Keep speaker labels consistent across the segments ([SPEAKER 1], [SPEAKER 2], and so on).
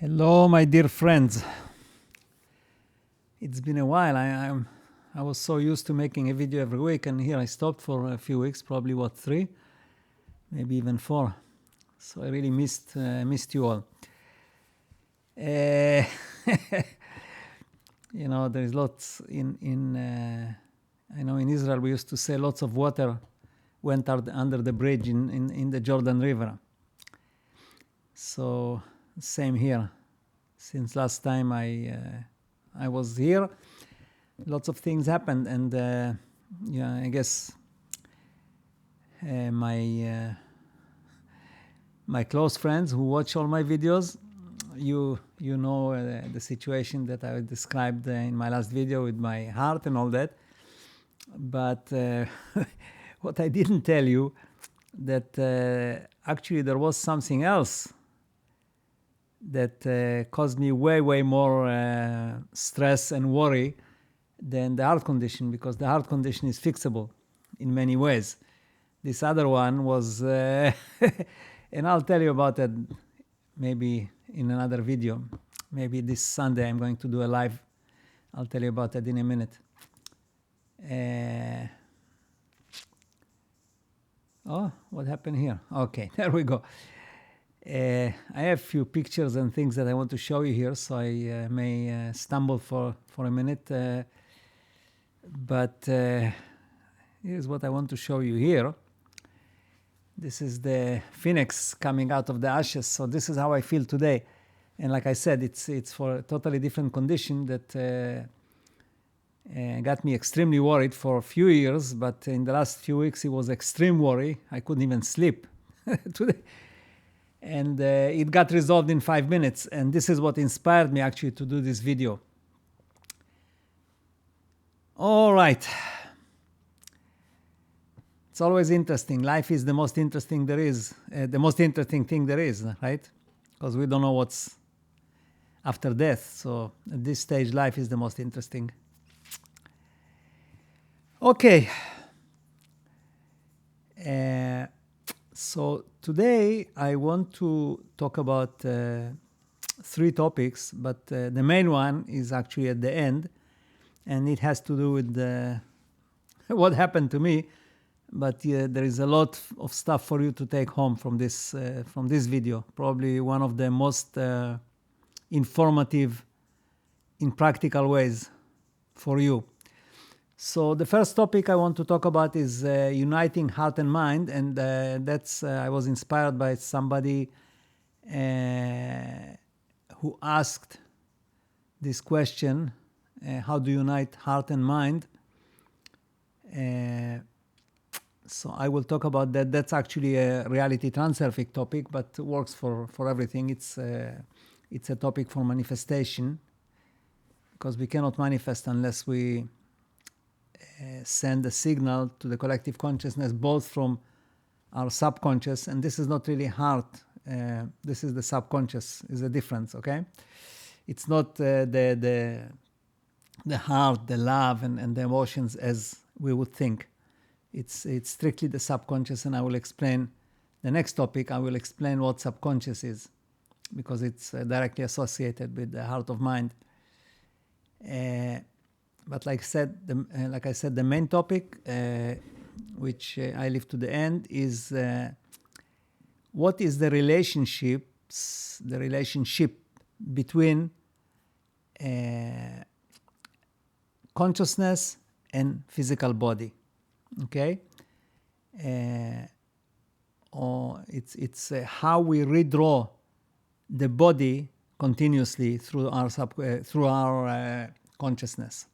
[SPEAKER 1] Hello, my dear friends. It's been a while. I was so used to making a video every week, and here I stopped for a few weeks, probably 3, maybe even 4. So I really missed you all. There's lots I know in Israel we used to say lots of water went under the bridge in the Jordan River. So same here. Since last time I was here, lots of things happened, and I guess my close friends who watch all my videos, you know the situation that I described in my last video with my heart and all that. But what I didn't tell you, that actually there was something else that caused me way more stress and worry than the heart condition, because the heart condition is fixable in many ways. This other one was, and I'll tell you about that maybe in another video. Maybe this Sunday I'm going to do a live. I'll tell you about that in a minute. Oh, what happened here? Okay, there we go. I have a few pictures and things that I want to show you here, so I may stumble for a minute. But here's what I want to show you here. This is the phoenix coming out of the ashes. So this is how I feel today. And like I said, it's for a totally different condition that got me extremely worried for a few years. But in the last few weeks, it was extreme worry. I couldn't even sleep today. And it got resolved in 5 minutes. And this is what inspired me actually to do this video. All right. It's always interesting. Life is the most interesting there is. The most interesting thing there is, right? Because we don't know what's after death. So at this stage, life is the most interesting. Okay. So today I want to talk about 3 topics, but the main one is actually at the end, and it has to do with what happened to me. But there is a lot of stuff for you to take home from this video. Probably one of the most informative in practical ways for you. So the first topic I want to talk about is uniting heart and mind, and that's I was inspired by somebody who asked this question: how do you unite heart and mind? So I will talk about that. That's actually a reality transurfing topic, but works for everything. It's a topic for manifestation, because we cannot manifest unless we send a signal to the collective consciousness, both from our subconscious, and this is not really heart. This is the subconscious. Is the difference, okay? It's not the heart, the love, and the emotions as we would think. It's strictly the subconscious, and I will explain the next topic. I will explain what subconscious is, because it's directly associated with the heart of mind. But like I said, the main topic, which I leave to the end, is what is the relationship between consciousness and physical body. Okay, or it's how we redraw the body continuously through our consciousness.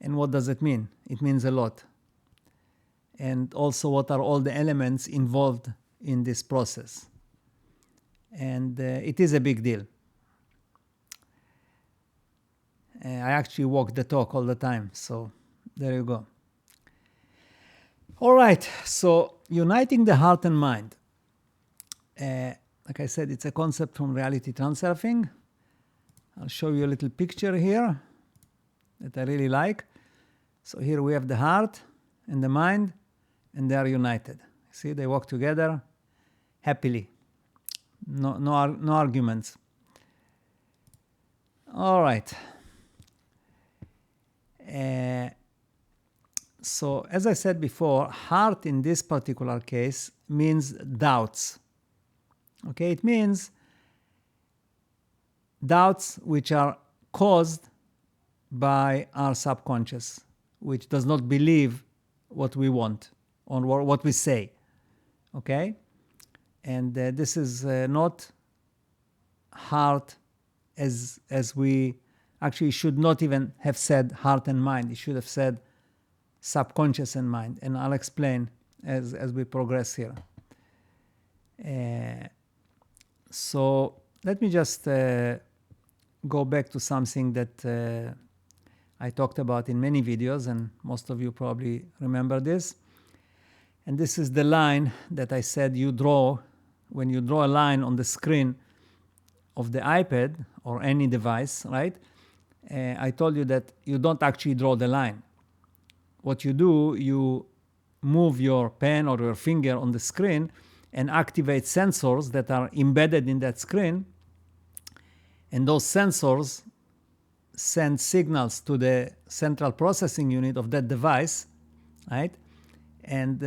[SPEAKER 1] And what does it mean? It means a lot. And also, what are all the elements involved in this process? And it is a big deal. I actually walk the talk all the time, so there you go. All right, so uniting the heart and mind. Like I said, it's a concept from Reality Transurfing. I'll show you a little picture here that I really like. So here we have the heart and the mind, and they are united. See, they walk together happily. No arguments. All right. So as I said before, heart in this particular case means doubts. Okay, it means doubts which are caused by our subconscious, which does not believe what we want or what we say. Okay, and this is not heart as we actually should not even have said heart and mind. It should have said subconscious and mind, and I'll explain as we progress here. So let me just go back to something that I talked about in many videos, and most of you probably remember this. And this is the line that I said you draw when you draw a line on the screen of the iPad or any device, right? I told you that you don't actually draw the line. What you do, you move your pen or your finger on the screen and activate sensors that are embedded in that screen. And those sensors send signals to the central processing unit of that device, right? And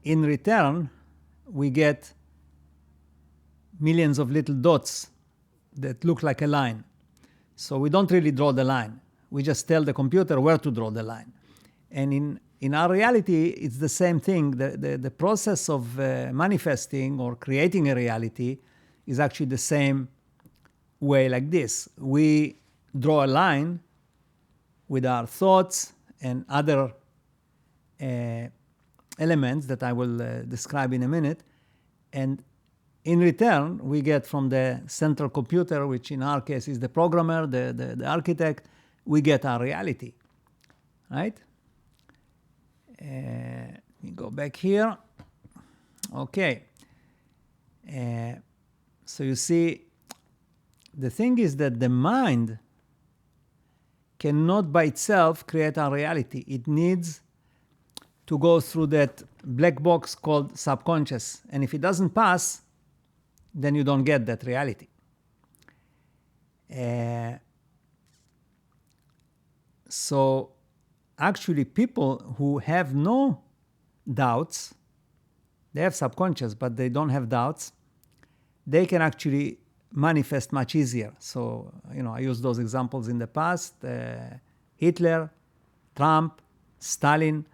[SPEAKER 1] in return, we get millions of little dots that look like a line. So we don't really draw the line. We just tell the computer where to draw the line. And in our reality, it's the same thing. The process of manifesting or creating a reality is actually the same way like this. We draw a line with our thoughts and other elements that I will describe in a minute. And in return, we get from the central computer, which in our case is the programmer, the architect, we get our reality, right? Let me go back here. Okay. So you see, the thing is that the mind cannot by itself create our reality. It needs to go through that black box called subconscious. And if it doesn't pass, then you don't get that reality. So actually people who have no doubts, they have subconscious, but they don't have doubts, they can actually manifest much easier. So, I used those examples in the past, Hitler, Trump, Stalin,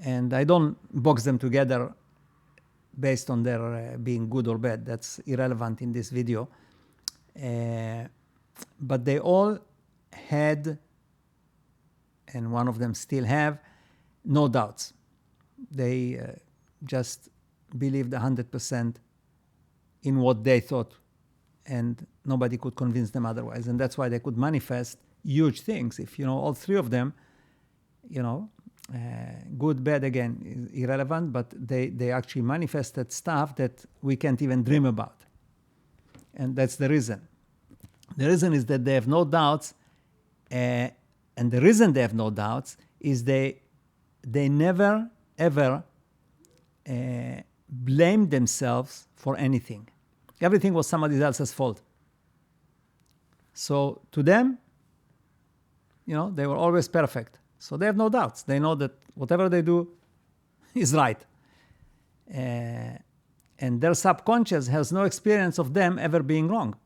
[SPEAKER 1] and I don't box them together based on their being good or bad. That's irrelevant in this video. But they all had, and one of them still have, no doubts. They just believed 100% in what they thought, and nobody could convince them otherwise. And that's why they could manifest huge things. If all three of them, good, bad, again, is irrelevant, but they actually manifested stuff that we can't even dream about. And that's the reason. The reason is that they have no doubts, and the reason they have no doubts is they never, ever blame themselves for anything. Everything was somebody else's fault. So to them, they were always perfect. So they have no doubts. They know that whatever they do is right. And their subconscious has no experience of them ever being wrong.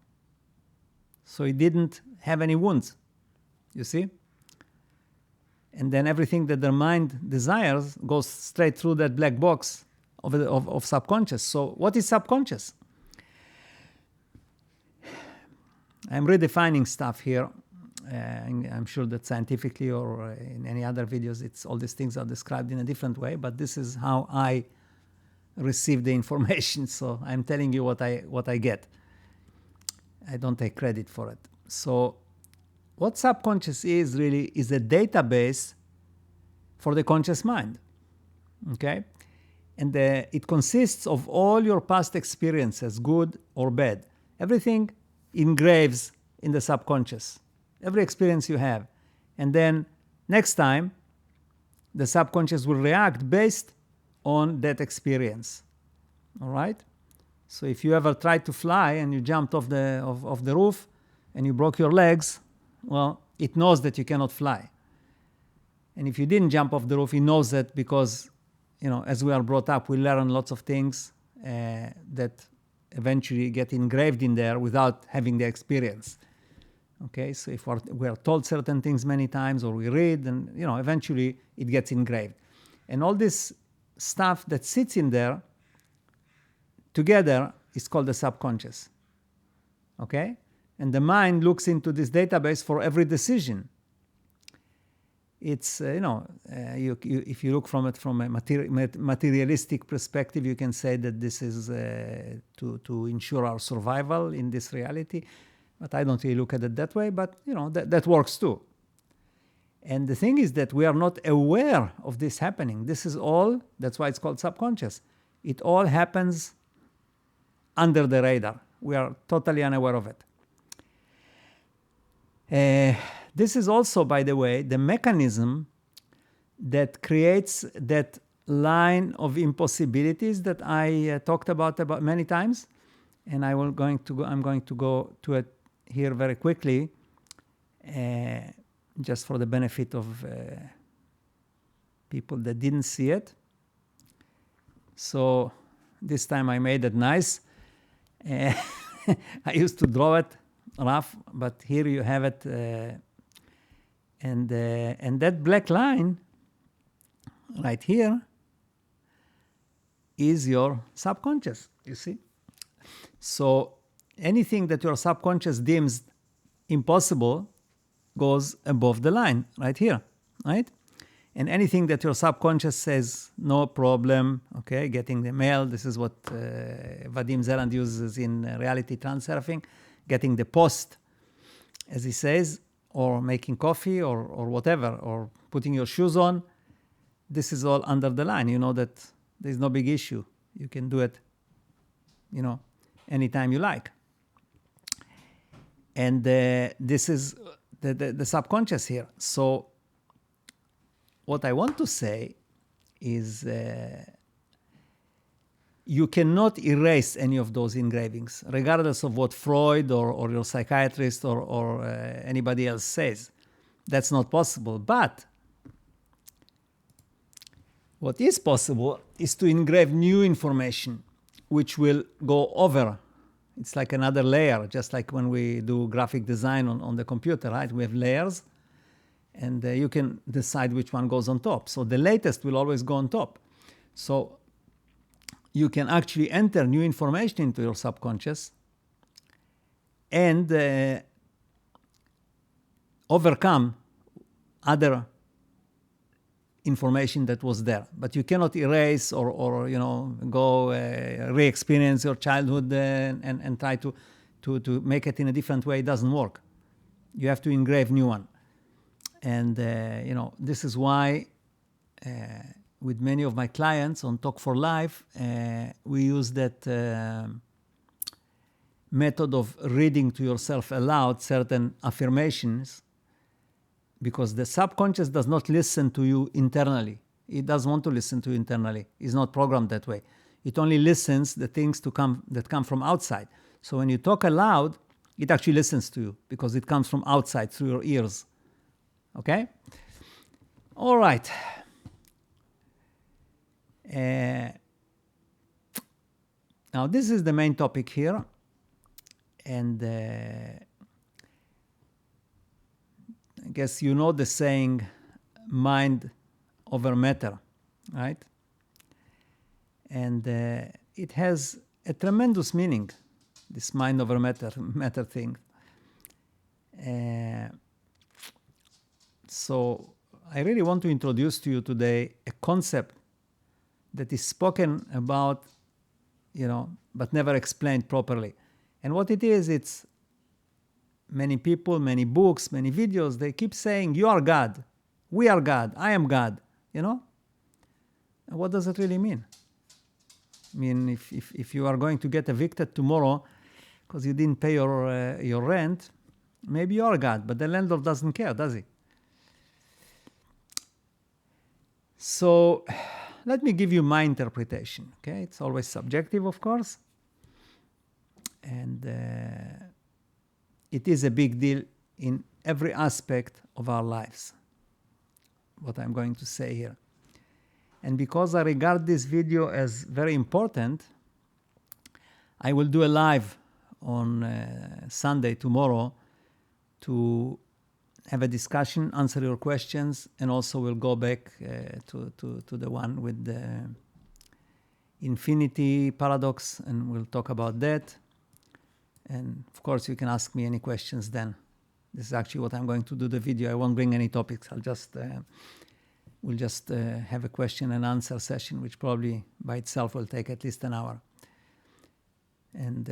[SPEAKER 1] So it didn't have any wounds, you see? And then everything that their mind desires goes straight through that black box of subconscious. So what is subconscious? I'm redefining stuff here. I'm sure that scientifically or in any other videos, all these things are described in a different way, but this is how I receive the information. So I'm telling you what I get. I don't take credit for it. So what subconscious is really is a database for the conscious mind, okay? And it consists of all your past experiences, good or bad. Everything engraves in the subconscious, every experience you have. And then next time, the subconscious will react based on that experience, all right? So if you ever tried to fly and you jumped off the roof and you broke your legs, well, it knows that you cannot fly. And if you didn't jump off the roof, it knows that because, as we are brought up, we learn lots of things that eventually get engraved in there without having the experience. Okay, so if we are told certain things many times, or we read, and eventually it gets engraved. And all this stuff that sits in there together is called the subconscious. Okay, and the mind looks into this database for every decision. It's if you look from it from a materialistic perspective, you can say that this is to ensure our survival in this reality. But I don't really look at it that way, but that works too. And the thing is that we are not aware of this happening. This is all, that's why it's called subconscious. It all happens under the radar. We are totally unaware of it. This is also, by the way, the mechanism that creates that line of impossibilities that I talked about many times. And I'm going to go to it here very quickly, just for the benefit of people that didn't see it. So this time I made it nice. I used to draw it rough, but here you have it. And that black line right here is your subconscious, you see? So anything that your subconscious deems impossible goes above the line right here, right? And anything that your subconscious says, no problem, okay, getting the mail, this is what Vadim Zeland uses in Reality Transurfing, getting the post, as he says, or making coffee or whatever, or putting your shoes on, this is all under the line. You know that there's no big issue. You can do it, anytime you like. And this is the subconscious here. So what I want to say is you cannot erase any of those engravings, regardless of what Freud or your psychiatrist or anybody else says. That's not possible. But what is possible is to engrave new information, which will go over. It's like another layer, just like when we do graphic design on the computer, right? We have layers, and you can decide which one goes on top. So the latest will always go on top. So you can actually enter new information into your subconscious and overcome other information that was there. But you cannot erase or go re-experience your childhood and try to make it in a different way. It doesn't work. You have to engrave new one. And this is why with many of my clients on Talk for Life, we use that method of reading to yourself aloud certain affirmations, because the subconscious does not listen to you internally. It doesn't want to listen to you internally. It's not programmed that way. It only listens the things that come from outside. So when you talk aloud, it actually listens to you because it comes from outside through your ears. Okay? All right. Now this is the main topic here. And I guess you know the saying, mind over matter, right? And it has a tremendous meaning, this mind over matter thing. So I really want to introduce to you today a concept that is spoken about, but never explained properly. And what it is, it's many people, many books, many videos, they keep saying, you are God, we are God, I am God, And what does it really mean? I mean, if you are going to get evicted tomorrow because you didn't pay your rent, maybe you are God, but the landlord doesn't care, does he? So let me give you my interpretation, okay? It's always subjective, of course. And it is a big deal in every aspect of our lives, what I'm going to say here. And because I regard this video as very important, I will do a live on Sunday, tomorrow, to have a discussion, answer your questions, and also we'll go back to the one with the infinity paradox, and we'll talk about that. And of course, you can ask me any questions then. This is actually what I'm going to do the video. I won't bring any topics. I'll just we'll just have a question and answer session, which probably by itself will take at least an hour. And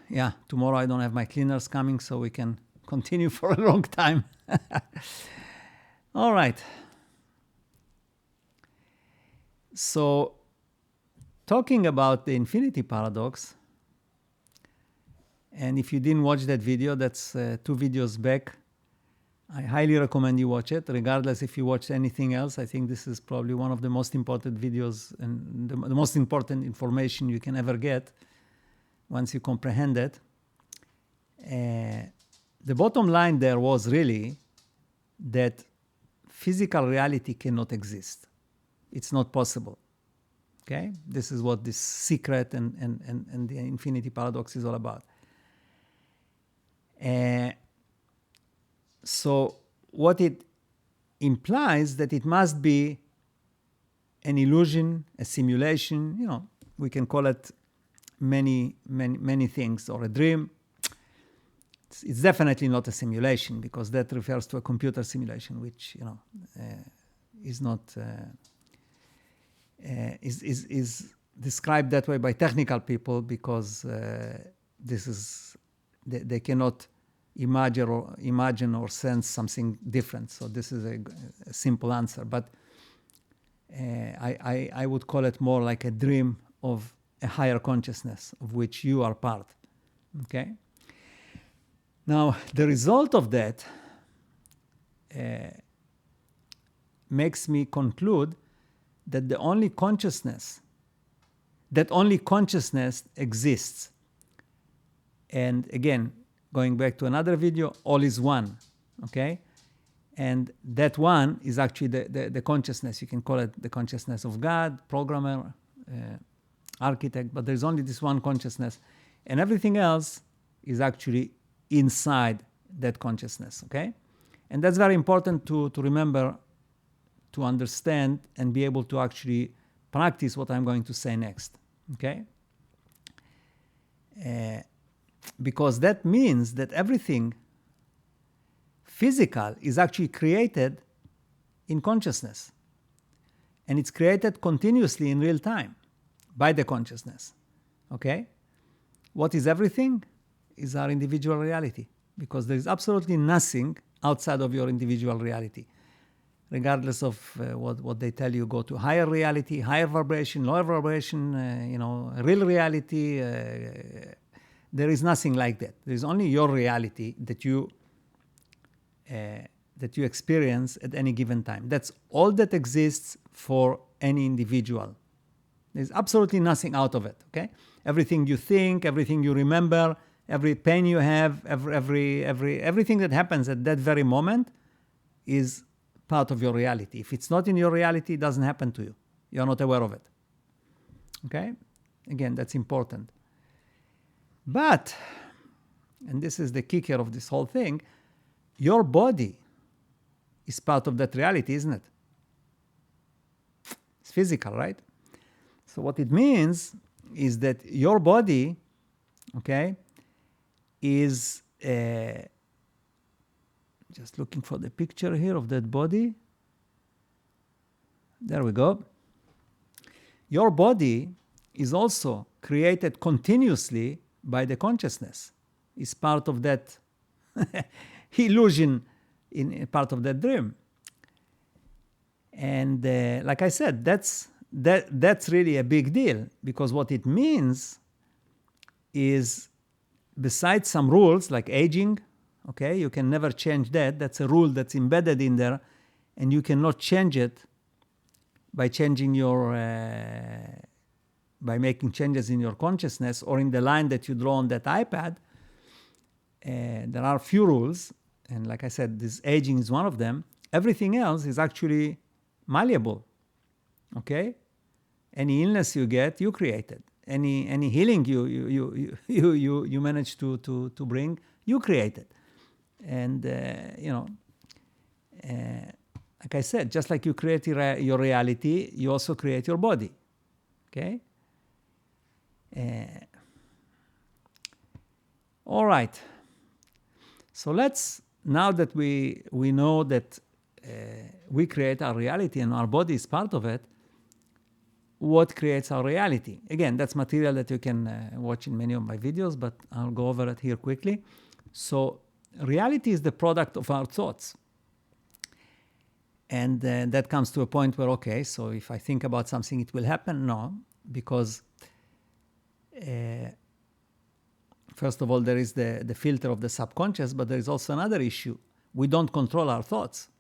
[SPEAKER 1] yeah, tomorrow I don't have my cleaners coming, so we can continue for a long time. All right. So, talking about the infinity paradox, and if you didn't watch that video, that's 2 videos back. I highly recommend you watch it, regardless if you watched anything else. I think this is probably one of the most important videos and the most important information you can ever get once you comprehend it. The bottom line there was really that physical reality cannot exist. It's not possible. Okay? This is what this secret and the infinity paradox is all about. So what it implies that it must be an illusion, a simulation, you know, we can call it many things, or a dream. It's definitely not a simulation, because that refers to a computer simulation, which, you know, is not is described that way by technical people, because this is they cannot imagine or sense something different. So this is a simple answer, but I would call it more like a dream of a higher consciousness of which you are part. Okay. Now, the result of that makes me conclude that only consciousness exists. And again, going back to another video, all is one, okay? And that one is actually the consciousness. You can call it the consciousness of God, programmer, architect, but there's only this one consciousness. And everything else is actually inside that consciousness, okay? And that's very important to remember, to understand, and be able to actually practice what I'm going to say next, okay? Because that means that everything physical is actually created in consciousness. And it's created continuously in real time by the consciousness, okay? What is everything? Is our individual reality, because there is absolutely nothing outside of your individual reality. Regardless of what they tell you, go to higher reality, higher vibration, lower vibration, you know, real reality. There is nothing like that. There is only your reality that you experience at any given time. That's all that exists for any individual. There's absolutely nothing out of it. Okay, everything you think, everything you remember, every pain you have, everything that happens at that very moment is part of your reality. If it's not in your reality, it doesn't happen to you. You're not aware of it. Okay? Again, that's important. But, and this is the kicker of this whole thing, your body is part of that reality, isn't it? It's physical, right? So what it means is that your body, okay, is just looking for the picture here of that body. There we go. Your body is also created continuously by the consciousness. It's part of that illusion, in part of that dream. And like I said, that's really a big deal, because what it means is, besides some rules like aging, okay, you can never change that. That's a rule that's embedded in there, and you cannot change it by changing your, by making changes in your consciousness or in the line that you draw on that iPad. there are few rules, and like I said, this aging is one of them. Everything else is actually malleable. Okay? Any illness you get, you created. Any healing you manage to bring, you created. And like I said, just like you create your reality, you also create your body. Okay? All right. So let's, now that we know that we create our reality and our body is part of it, what creates our reality? Again, that's material that you can watch in many of my videos, but I'll go over it here quickly. So reality is the product of our thoughts. And that comes to a point where, okay, so if I think about something, it will happen? No, because first of all, there is the filter of the subconscious, but there is also another issue. We don't control our thoughts.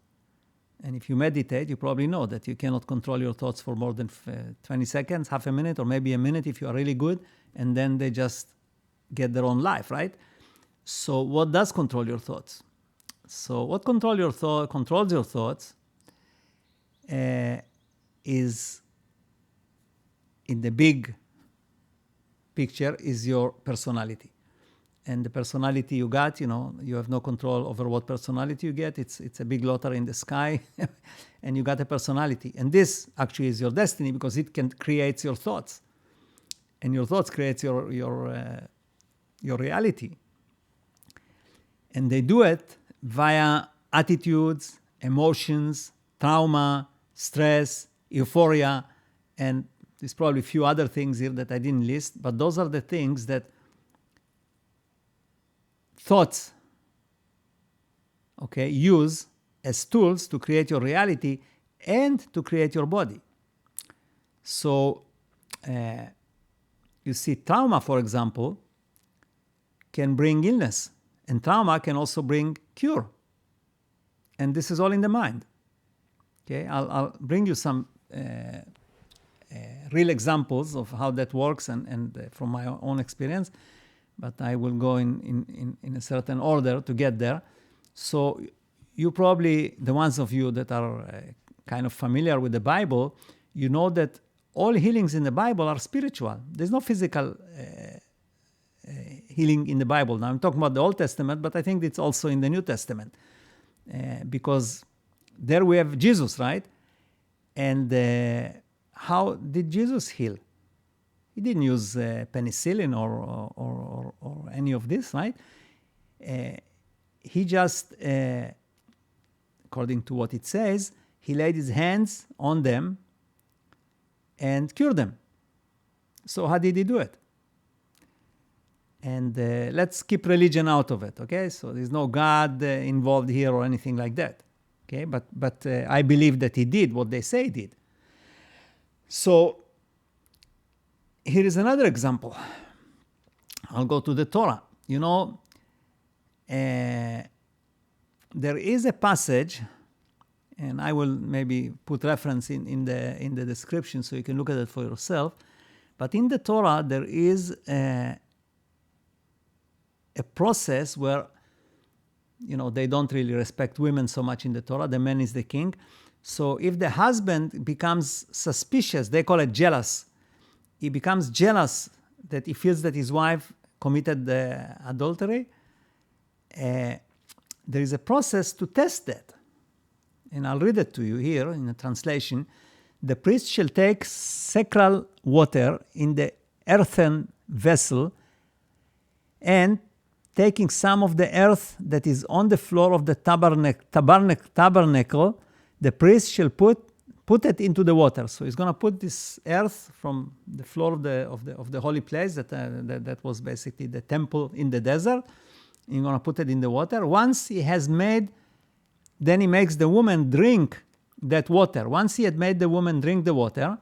[SPEAKER 1] And if you meditate, you probably know that you cannot control your thoughts for more than 20 seconds, half a minute, or maybe a minute if you are really good, and then they just get their own life, right? So what does control your thoughts? So what controls your thoughts is, in the big picture, is your personality. And the personality you got, you have no control over what personality you get. It's a big lottery in the sky, and you got a personality. And this actually is your destiny, because it creates your thoughts, and your thoughts creates your reality. And they do it via attitudes, emotions, trauma, stress, euphoria, and there's probably a few other things here that I didn't list, but those are the things that thoughts, okay, use as tools to create your reality and to create your body. So you see, trauma, for example, can bring illness, and trauma can also bring cure. And this is all in the mind. Okay, I'll bring you some real examples of how that works, and from my own experience, but I will go in a certain order to get there. So you probably, the ones of you that are kind of familiar with the Bible, you know that all healings in the Bible are spiritual. There's no physical healing in the Bible. Now I'm talking about the Old Testament, but I think it's also in the New Testament, because there we have Jesus, right? And how did Jesus heal? He didn't use penicillin or any of this, right? He just, according to what it says, he laid his hands on them and cured them. So how did he do it? And let's keep religion out of it, okay? So there's no God involved here or anything like that, okay? But I believe that he did what they say he did. So here is another example. I'll go to the Torah. There is a passage, and I will maybe put reference in the description so you can look at it for yourself. But in the Torah, there is a process where, they don't really respect women so much in the Torah. The man is the king. So if the husband becomes suspicious, they call it jealous. He becomes jealous that he feels that his wife committed adultery. There is a process to test that. And I'll read it to you here in a translation. The priest shall take sacral water in the earthen vessel, and taking some of the earth that is on the floor of the tabernacle, the priest shall put it into the water. So he's going to put this earth from the floor of the holy place that was basically the temple in the desert. He's going to put it in the water. Once he has made, then he makes the woman drink that water. Once he had made the woman drink the water,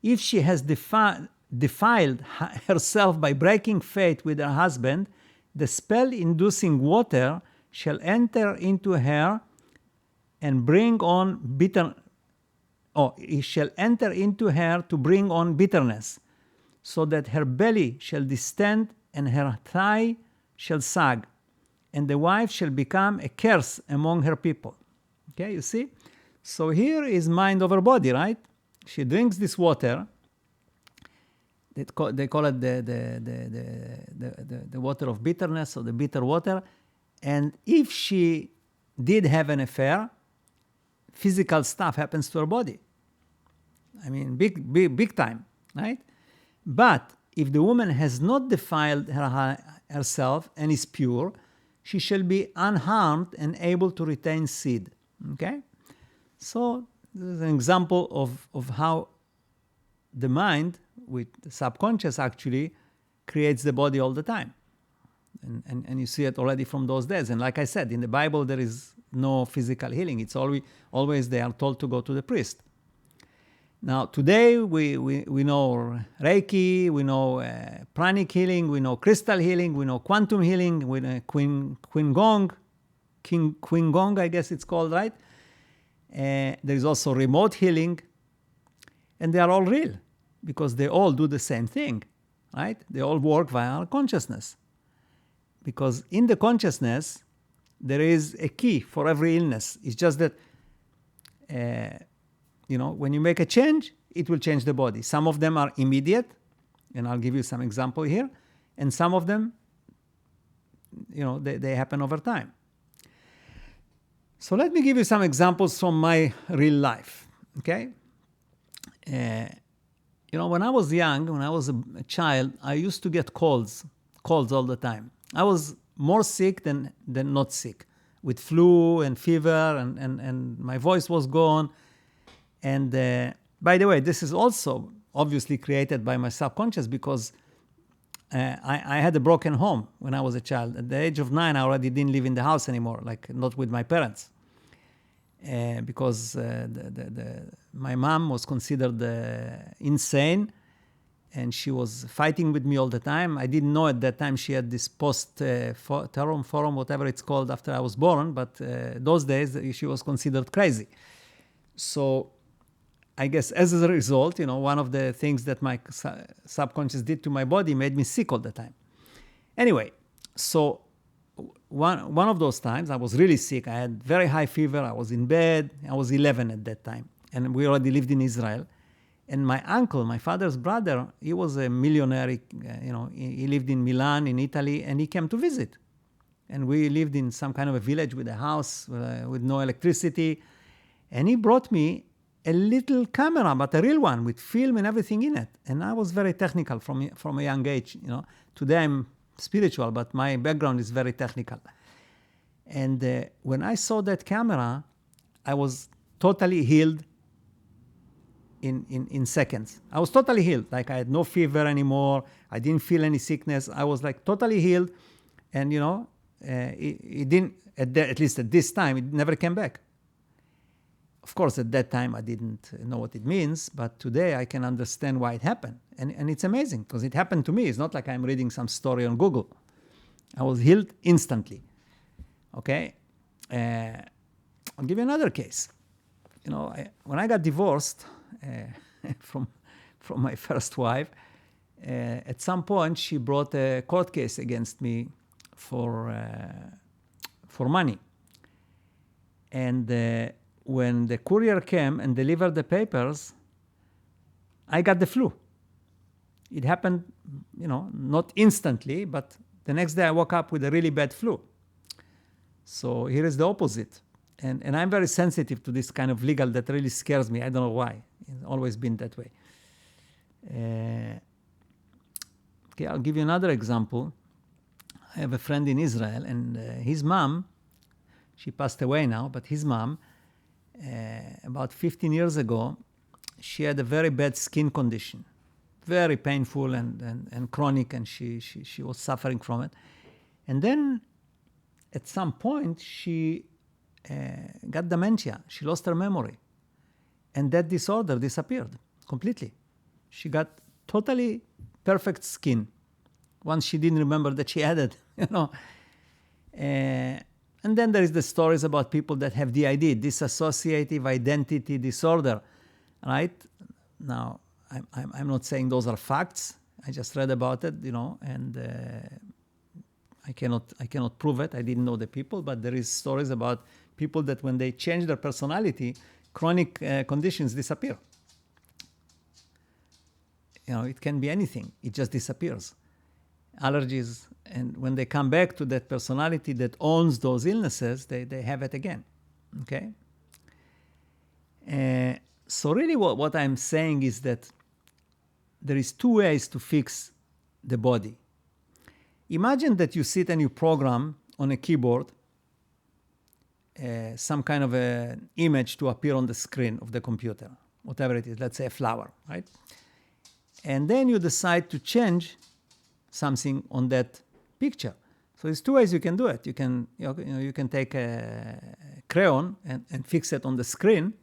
[SPEAKER 1] if she has defiled herself by breaking faith with her husband, the spell-inducing water shall enter into her and bring on it shall enter into her to bring on bitterness, so that her belly shall distend and her thigh shall sag. and the wife shall become a curse among her people. Okay, you see? So here is mind over body, right? She drinks this water. They call it the water of bitterness, or the bitter water. And if she did have an affair, physical stuff happens to her body. I mean, big time, right? But if the woman has not defiled herself and is pure, she shall be unharmed and able to retain seed. Okay? So this is an example of how the mind, with the subconscious, actually creates the body all the time. And you see it already from those days. And like I said, in the Bible, there is no physical healing. It's always they are told to go to the priest. Now, today, we know Reiki, we know pranic healing, we know crystal healing, we know quantum healing, we know Qigong, I guess it's called, right? There is also remote healing, and they are all real because they all do the same thing, right? They all work via our consciousness. Because in the consciousness, there is a key for every illness. It's just that, when you make a change, it will change the body. Some of them are immediate, and I'll give you some example here. And some of them, they happen over time. So let me give you some examples from my real life, okay? When I was young, when I was a child, I used to get colds all the time. I was more sick than not sick, with flu and fever, and my voice was gone. And by the way, this is also obviously created by my subconscious because I had a broken home when I was a child. At the age of 9, I already didn't live in the house anymore, like not with my parents. Because my mom was considered insane, and she was fighting with me all the time. I didn't know at that time she had this post-term forum, whatever it's called, after I was born, but those days she was considered crazy. So I guess as a result, one of the things that my subconscious did to my body made me sick all the time. Anyway, so one of those times I was really sick. I had very high fever. I was in bed. I was 11 at that time, and we already lived in Israel. And my uncle, my father's brother, he was a millionaire. He lived in Milan, in Italy, and he came to visit. And we lived in some kind of a village with a house with no electricity. And he brought me a little camera, but a real one with film and everything in it. And I was very technical from a young age. Today I'm spiritual, but my background is very technical. And when I saw that camera, I was totally healed in seconds. I was totally healed. Like I had no fever anymore. I didn't feel any sickness. I was like totally healed. And it didn't, at least at this time, it never came back. Of course, at that time, I didn't know what it means, but today I can understand why it happened. And it's amazing because it happened to me. It's not like I'm reading some story on Google. I was healed instantly. Okay? I'll give you another case. When I got divorced from my first wife, at some point she brought a court case against me for money. And when the courier came and delivered the papers, I got the flu. It happened, not instantly, but the next day I woke up with a really bad flu. So here is the opposite. And I'm very sensitive to this kind of legal that really scares me. I don't know why. It's always been that way. Okay, I'll give you another example. I have a friend in Israel, and his mom, she passed away now, but his mom, about 15 years ago, she had a very bad skin condition, very painful and chronic, and she was suffering from it. And then at some point, she got dementia. She lost her memory. And that disorder disappeared completely. She got totally perfect skin once she didn't remember that she had it, And then there is the stories about people that have DID, dissociative identity disorder, right? Now, I'm not saying those are facts. I just read about it, and I cannot prove it. I didn't know the people, but there is stories about people that when they change their personality, chronic conditions disappear. It can be anything. It just disappears. Allergies, and when they come back to that personality that owns those illnesses, they have it again. Okay? So really what I'm saying is that there is two ways to fix the body. Imagine that you sit and you program on a keyboard some kind of an image to appear on the screen of the computer, whatever it is, let's say a flower, right? And then you decide to change something on that picture. So there's two ways you can do it. You can take a crayon and fix it on the screen,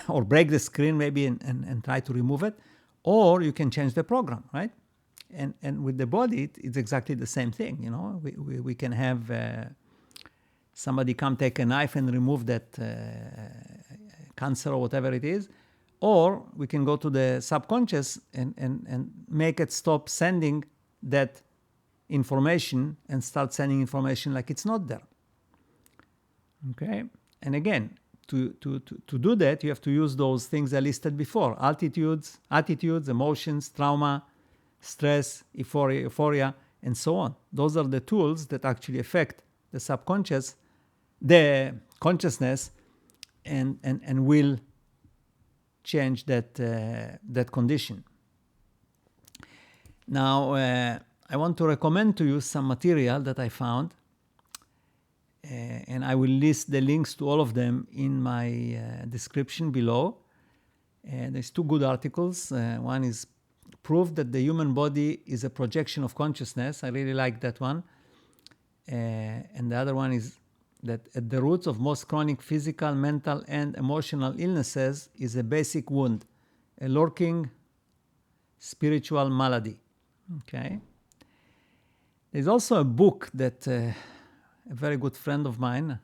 [SPEAKER 1] or break the screen maybe and try to remove it, or you can change the program, right? And with the body, it's exactly the same thing. We can have somebody come take a knife and remove that cancer or whatever it is, or we can go to the subconscious and make it stop sending that information and start sending information like it's not there. Okay? And again, to do that, you have to use those things I listed before: attitudes, emotions, trauma, stress, euphoria, and so on. Those are the tools that actually affect the subconscious, the consciousness, and will change that condition. Now, I want to recommend to you some material that I found, and I will list the links to all of them in my description below. There's two good articles. One is Proof that the Human Body is a Projection of Consciousness. I really like that one. And the other one is that at the roots of most chronic physical, mental, and emotional illnesses is a basic wound, a lurking spiritual malady. Okay. There's also a book that a very good friend of mine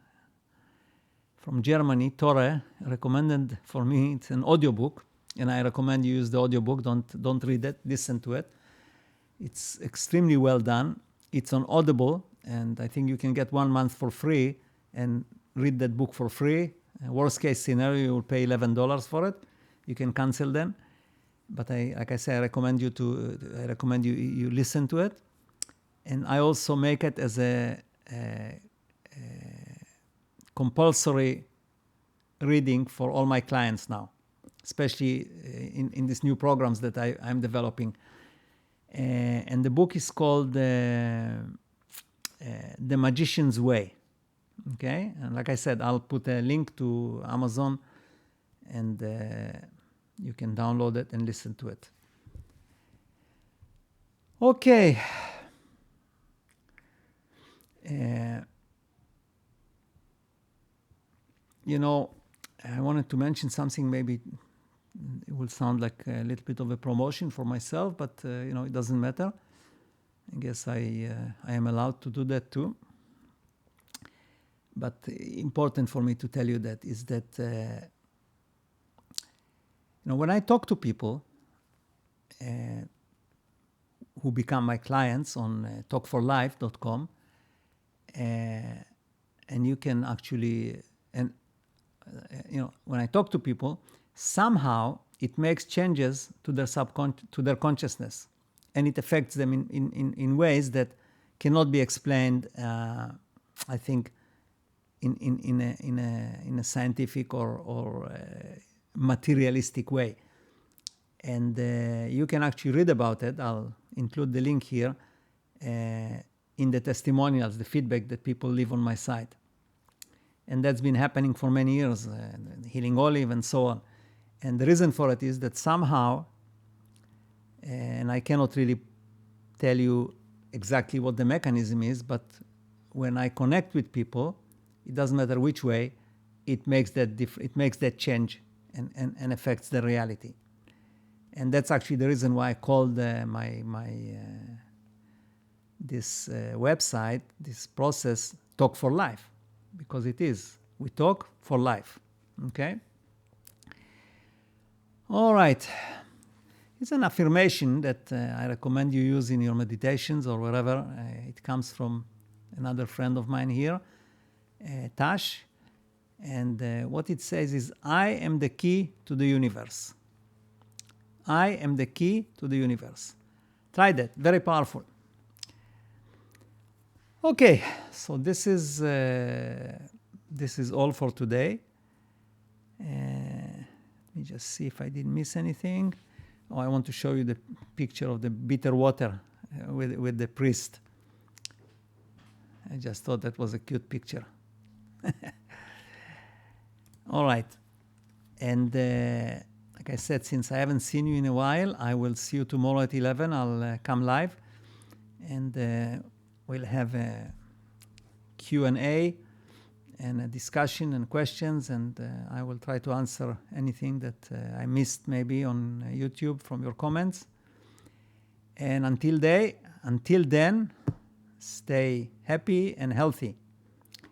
[SPEAKER 1] from Germany, Tore, recommended for me. It's an audiobook, and I recommend you use the audiobook. Don't read it, listen to it. It's extremely well done. It's on Audible, and I think you can get 1 month for free and read that book for free. Worst case scenario, you will pay $11 for it. You can cancel them. But like I say, I recommend you you listen to it. And I also make it as a compulsory reading for all my clients now, especially in these new programs that I'm developing. And the book is called The Magician's Way. Okay? And like I said, I'll put a link to Amazon, and you can download it and listen to it. Okay. I wanted to mention something. Maybe it will sound like a little bit of a promotion for myself, but it doesn't matter. I guess I am allowed to do that too. But important for me to tell you that is that when I talk to people who become my clients on talkforlife.com, and you can actually, when I talk to people, somehow it makes changes to their consciousness, and it affects them in ways that cannot be explained, I think, in a scientific or materialistic way. And you can actually read about it. I'll include the link here in the testimonials, the feedback that people leave on my site. And that's been happening for many years, Healing Olive and so on. And the reason for it is that somehow, and I cannot really tell you exactly what the mechanism is, but when I connect with people, it doesn't matter which way, it makes that change and affects the reality. And that's actually the reason why I called this website, this process, Talk for Life, because it is. We talk for life. Okay? All right. It's an affirmation that I recommend you use in your meditations or wherever. It comes from another friend of mine here, Tash. And what it says is, I am the key to the universe. I am the key to the universe. Try that. Very powerful. Okay, so this is all for today. Let me just see if I didn't miss anything. Oh, I want to show you the picture of the bitter water with the priest. I just thought that was a cute picture. All right. And like I said, since I haven't seen you in a while, I will see you tomorrow at 11. I'll come live. And we'll have a Q&A and a discussion and questions. And I will try to answer anything that I missed maybe on YouTube from your comments. And until then, stay happy and healthy.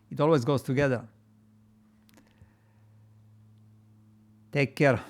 [SPEAKER 1] It always goes together. Take care.